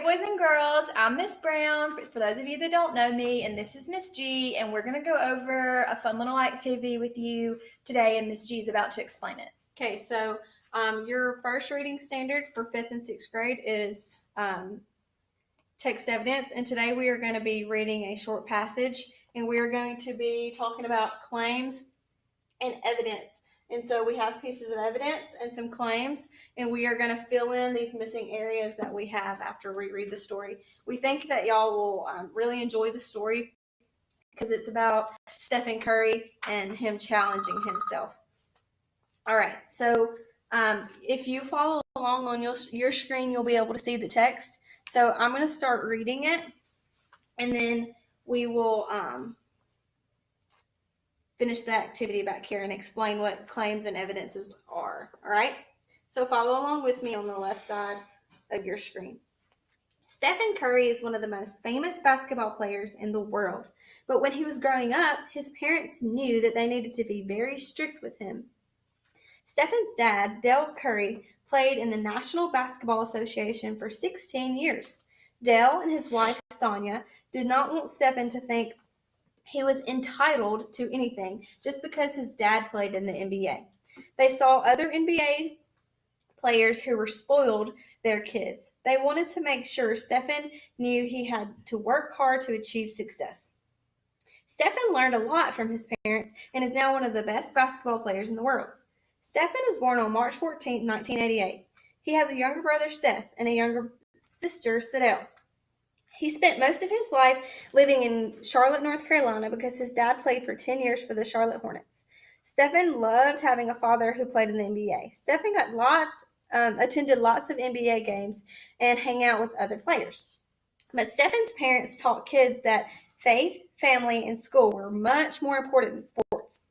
boys and girls. I'm Miss Brown, for those of you that don't know me, and this is Miss G, and we're going to go over a fun little activity with you today, and Miss G is about to explain it. Okay, so your first reading standard for 5th and 6th grade is text evidence, and today we are going to be reading a short passage, and we are going to be talking about claims and evidence. And so we have pieces of evidence and some claims, and we are going to fill in these missing areas that we have after we read the story. We think that y'all will really enjoy the story because it's about Stephen Curry and him challenging himself. All right, so if you follow along on your screen, you'll be able to see the text. So I'm going to start reading it, and then we will finish the activity back here and explain what claims and evidences are. All right, so follow along with me on the left side of your screen. Stephen Curry is one of the most famous basketball players in the world, but when he was growing up, his parents knew that they needed to be very strict with him. Stephen's dad, Dale Curry, played in the National Basketball Association for 16 years. Dale and his wife, Sonia, did not want Stephen to think he was entitled to anything just because his dad played in the NBA. They saw other NBA players who were spoiled their kids. They wanted to make sure Stephen knew he had to work hard to achieve success. Stephen learned a lot from his parents and is now one of the best basketball players in the world. Stephen was born on March 14, 1988. He has a younger brother, Seth, and a younger sister, Sadell. He spent most of his life living in Charlotte, North Carolina because his dad played for 10 years for the Charlotte Hornets. Stephen loved having a father who played in the NBA. Stephen attended lots of NBA games and hang out with other players. But Stephen's parents taught kids that faith, family, and school were much more important than sports.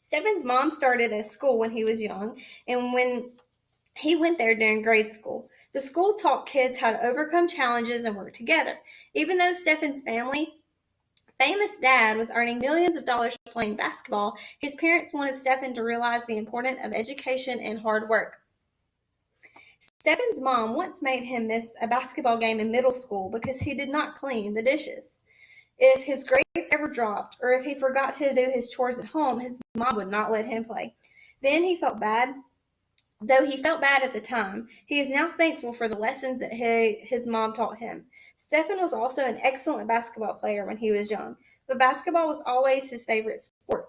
Stephen's mom started a school when he was young, and when he went there during grade school. The school taught kids how to overcome challenges and work together. Even though Stephen's famous dad was earning millions of dollars playing basketball, his parents wanted Stephen to realize the importance of education and hard work. Stephen's mom once made him miss a basketball game in middle school because he did not clean the dishes. If his grades ever dropped, or if he forgot to do his chores at home, his mom would not let him play. Then he felt bad. Though he felt bad at the time, he is now thankful for the lessons that his mom taught him. Stephen was also an excellent basketball player when he was young, but basketball was always his favorite sport.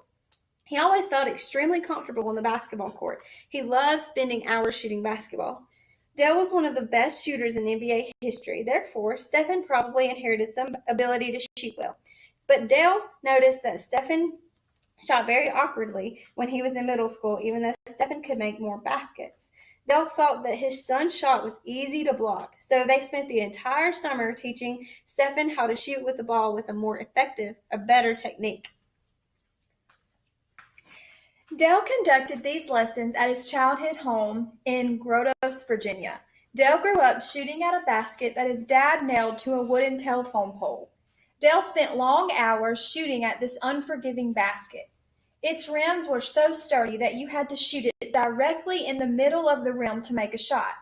He always felt extremely comfortable on the basketball court. He loved spending hours shooting basketball. Dale was one of the best shooters in NBA history. Therefore, Stephen probably inherited some ability to shoot well. But Dale noticed that Stephen shot very awkwardly when he was in middle school, even though Stephen could make more baskets. Dale thought that his son's shot was easy to block, so they spent the entire summer teaching Stephen how to shoot with the ball with a better technique. Dale conducted these lessons at his childhood home in Grotos, Virginia. Dale grew up shooting at a basket that his dad nailed to a wooden telephone pole. Dale spent long hours shooting at this unforgiving basket. Its rims were so sturdy that you had to shoot it directly in the middle of the rim to make a shot.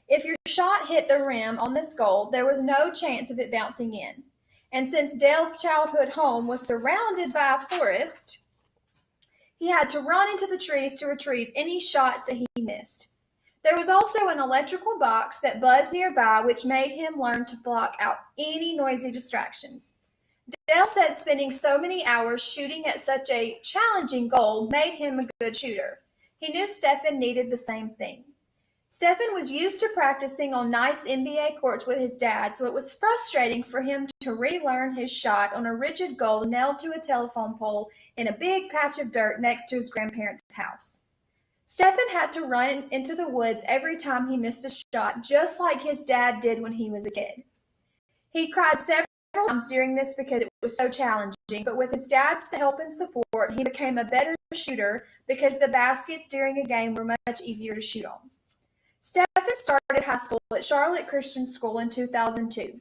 If your shot hit the rim on this goal, there was no chance of it bouncing in. And since Dale's childhood home was surrounded by a forest, he had to run into the trees to retrieve any shots that he missed. There was also an electrical box that buzzed nearby, which made him learn to block out any noisy distractions. Dale said spending so many hours shooting at such a challenging goal made him a good shooter. He knew Stephen needed the same thing. Stephen was used to practicing on nice NBA courts with his dad, so it was frustrating for him to relearn his shot on a rigid goal nailed to a telephone pole in a big patch of dirt next to his grandparents' house. Stephen had to run into the woods every time he missed a shot, just like his dad did when he was a kid. He cried several times during this because it was so challenging, but with his dad's help and support, he became a better shooter because the baskets during a game were much easier to shoot on. Stephen started high school at Charlotte Christian School in 2002.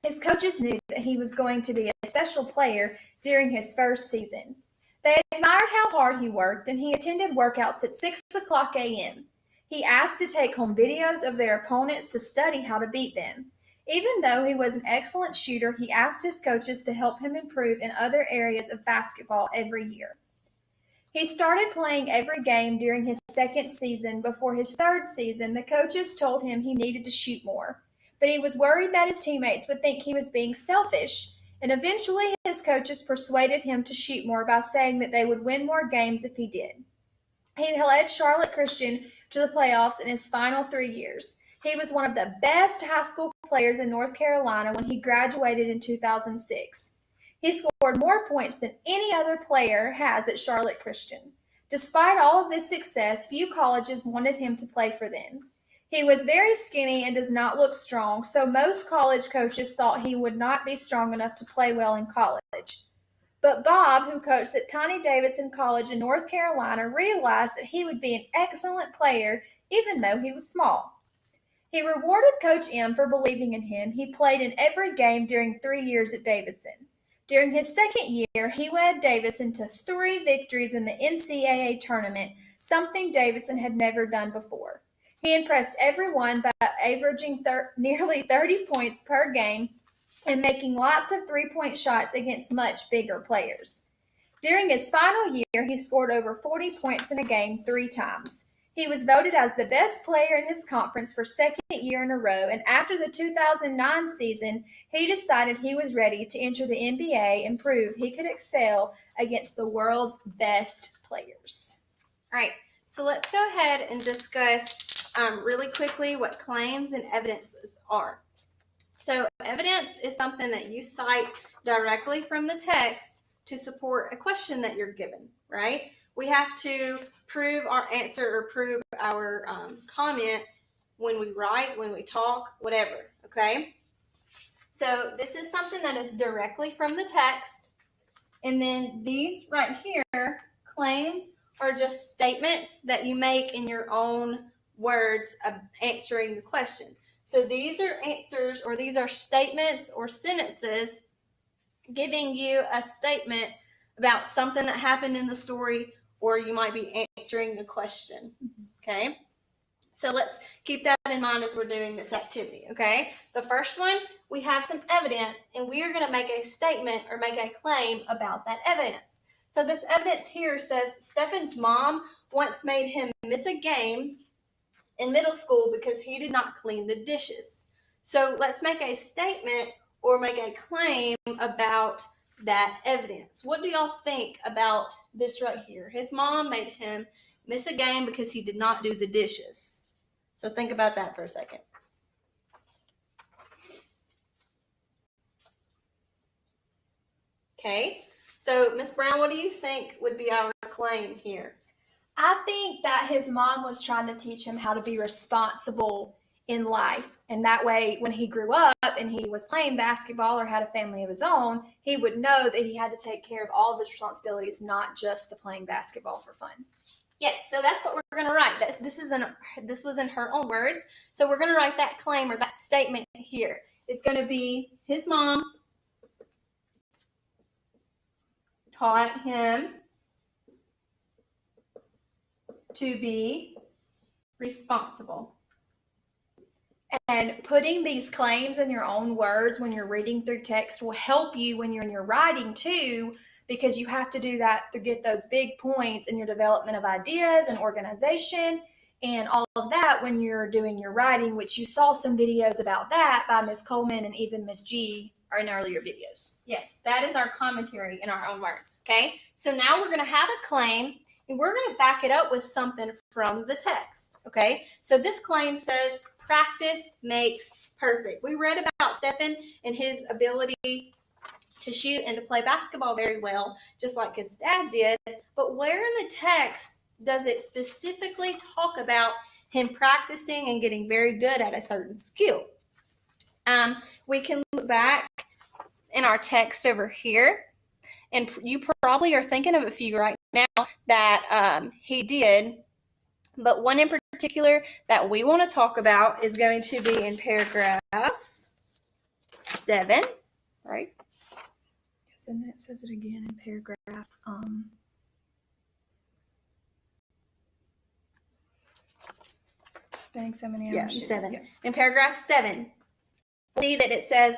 His coaches knew that he was going to be a special player during his first season. They admired how hard he worked, and he attended workouts at 6 o'clock a.m. He asked to take home videos of their opponents to study how to beat them. Even though he was an excellent shooter, he asked his coaches to help him improve in other areas of basketball every year. He started playing every game during his second season. Before his third season, the coaches told him he needed to shoot more, but he was worried that his teammates would think he was being selfish, and eventually his coaches persuaded him to shoot more by saying that they would win more games if he did. He led Charlotte Christian to the playoffs in his final 3 years. He was one of the best high school players in North Carolina when he graduated in 2006. He scored more points than any other player has at Charlotte Christian. Despite all of this success, few colleges wanted him to play for them. He was very skinny and does not look strong, so most college coaches thought he would not be strong enough to play well in college. But Bob, who coached at Tony Davidson College in North Carolina, realized that he would be an excellent player even though he was small. He rewarded Coach M for believing in him. He played in every game during 3 years at Davidson. During his second year, he led Davidson to 3 victories in the NCAA tournament, something Davidson had never done before. He impressed everyone by averaging nearly 30 points per game and making lots of three-point shots against much bigger players. During his final year, he scored over 40 points in a game 3 times. He was voted as the best player in his conference for second year in a row, and after the 2009 season, he decided he was ready to enter the NBA and prove he could excel against the world's best players. All right, so let's go ahead and discuss really quickly what claims and evidences are. So evidence is something that you cite directly from the text to support a question that you're given, right? We have to prove our answer or prove our comment when we write, when we talk, whatever, okay? So this is something that is directly from the text. And then these right here, claims, are just statements that you make in your own words of answering the question. So these are answers, or these are statements or sentences giving you a statement about something that happened in the story, or you might be answering the question, okay? So let's keep that in mind as we're doing this activity, okay? The first one, we have some evidence, and we are going to make a statement or make a claim about that evidence. So this evidence here says Stefan's mom once made him miss a game in middle school because he did not clean the dishes. So let's make a statement or make a claim about that evidence. What do y'all think about this right here? His mom made him miss a game because he did not do the dishes. So think about that for a second. Okay, so Miss Brown, what do you think would be our claim here? I think that his mom was trying to teach him how to be responsible in life. And that way, when he grew up and he was playing basketball or had a family of his own, he would know that he had to take care of all of his responsibilities, not just the playing basketball for fun. Yes, so that's what we're going to write. This was in her own words. So we're going to write that claim or that statement here. It's going to be his mom taught him to be responsible. And putting these claims in your own words when you're reading through text will help you when you're in your writing too, because you have to do that to get those big points in your development of ideas and organization and all of that when you're doing your writing, which you saw some videos about that by Ms. Coleman and even Ms. G in earlier videos. Yes, that is our commentary in our own words, okay? So now we're going to have a claim, and we're going to back it up with something from the text, okay? So this claim says, practice makes perfect. We read about Stefan and his ability to shoot and to play basketball very well, just like his dad did. But where in the text does it specifically talk about him practicing and getting very good at a certain skill? We can look back in our text over here, and you probably are thinking of a few right now that he did. But one in particular that we want to talk about is going to be in paragraph 7, right? Yes, and it says it again in paragraph. Spending so many hours. Yeah, 7. Yeah. In paragraph 7, See that it says,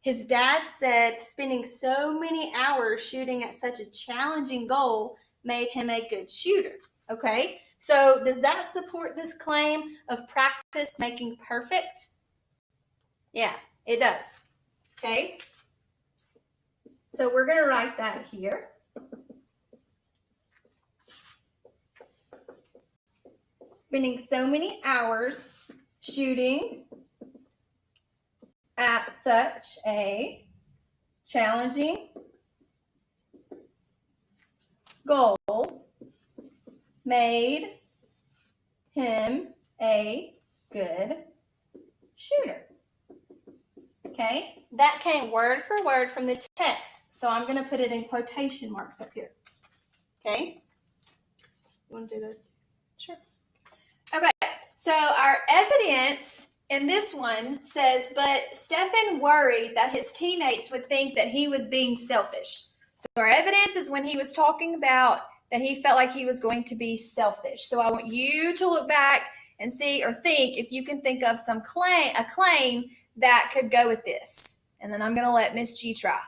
his dad said spending so many hours shooting at such a challenging goal made him a good shooter. Okay, so does that support this claim of practice making perfect? Yeah, it does. Okay, so we're going to write that here. Spending so many hours shooting at such a challenging goal made him a good shooter. Okay, that came word for word from the text. So I'm going to put it in quotation marks up here. Okay, you want to do those? Sure. Okay, so our evidence in this one says, but Stephen worried that his teammates would think that he was being selfish. So our evidence is when he was talking about that he felt like he was going to be selfish. So I want you to look back and see or think if you can think of a claim that could go with this. And then I'm going to let Miss G try.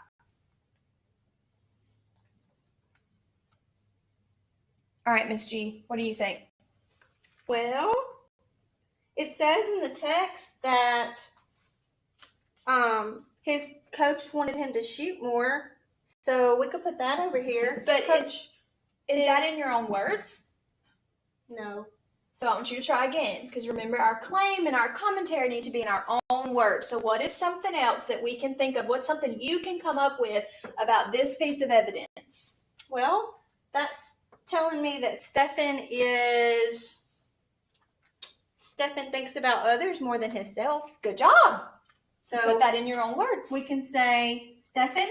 All right, Miss G, what do you think? Well, it says in the text that his coach wanted him to shoot more, so we could put that over here. But is that in your own words? No. So I want you to try again, because remember, our claim and our commentary need to be in our own words. So what is something else that we can think of? What's something you can come up with about this piece of evidence? Well, that's telling me that Stephen thinks about others more than himself. Good job. So put that in your own words. We can say Stephen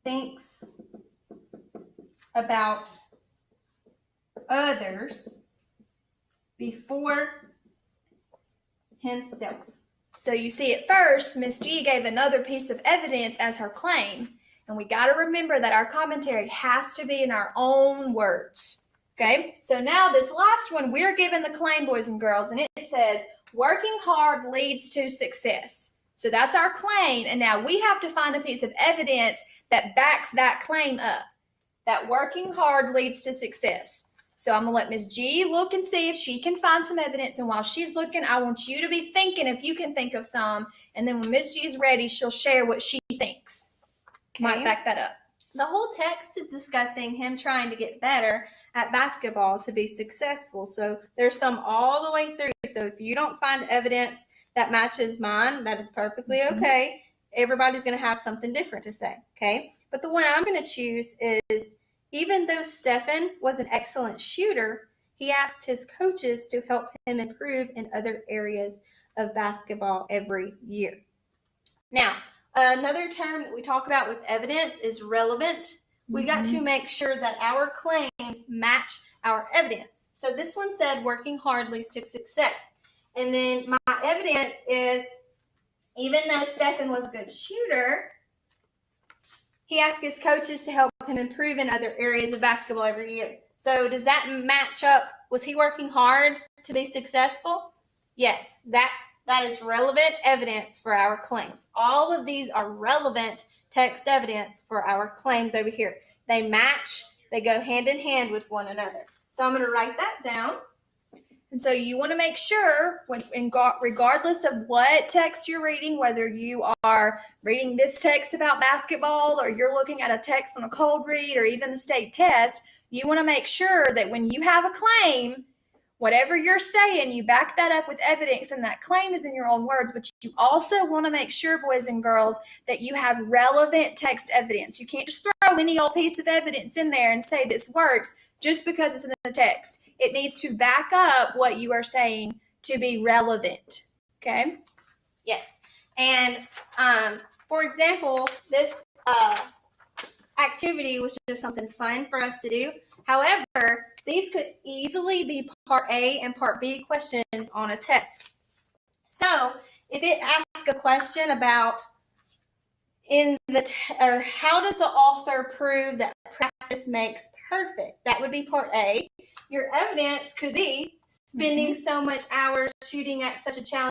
thinks about others before himself. So you see, at first, Miss G gave another piece of evidence as her claim, and we got to remember that our commentary has to be in our own words. Okay, so now this last one, we're given the claim, boys and girls, and it says, working hard leads to success. So that's our claim, and now we have to find a piece of evidence that backs that claim up, that working hard leads to success. So I'm going to let Ms. G look and see if she can find some evidence, and while she's looking, I want you to be thinking if you can think of some, and then when Ms. G is ready, she'll share what she thinks. Okay. Might back that up. The whole text is discussing him trying to get better at basketball to be successful. So there's some all the way through. So if you don't find evidence that matches mine, that is perfectly okay. Everybody's going to have something different to say, okay? But the one I'm going to choose is, even though Stephen was an excellent shooter, he asked his coaches to help him improve in other areas of basketball every year. Now, another term that we talk about with evidence is relevant. We got to make sure that our claims match our evidence. So this one said working hard leads to success. And then my evidence is, even though Stephen was a good shooter, he asked his coaches to help him improve in other areas of basketball every year. So does that match up? Was he working hard to be successful? Yes, that is relevant evidence for our claims. All of these are relevant text evidence for our claims over here. They match, they go hand in hand with one another. So I'm going to write that down. And so you want to make sure, regardless of what text you're reading, whether you are reading this text about basketball or you're looking at a text on a cold read or even the state test, you want to make sure that when you have a claim, whatever you're saying, you back that up with evidence, and that claim is in your own words. But you also want to make sure, boys and girls, that you have relevant text evidence. You can't just throw any old piece of evidence in there and say this works just because it's in the text. It needs to back up what you are saying to be relevant. Okay? Yes. And for example, this activity was just something fun for us to do. However, these could easily be part A and part B questions on a test. So if it asks a question about how does the author prove that practice makes perfect? That would be part A. Your evidence could be spending so much hours shooting at such a challenging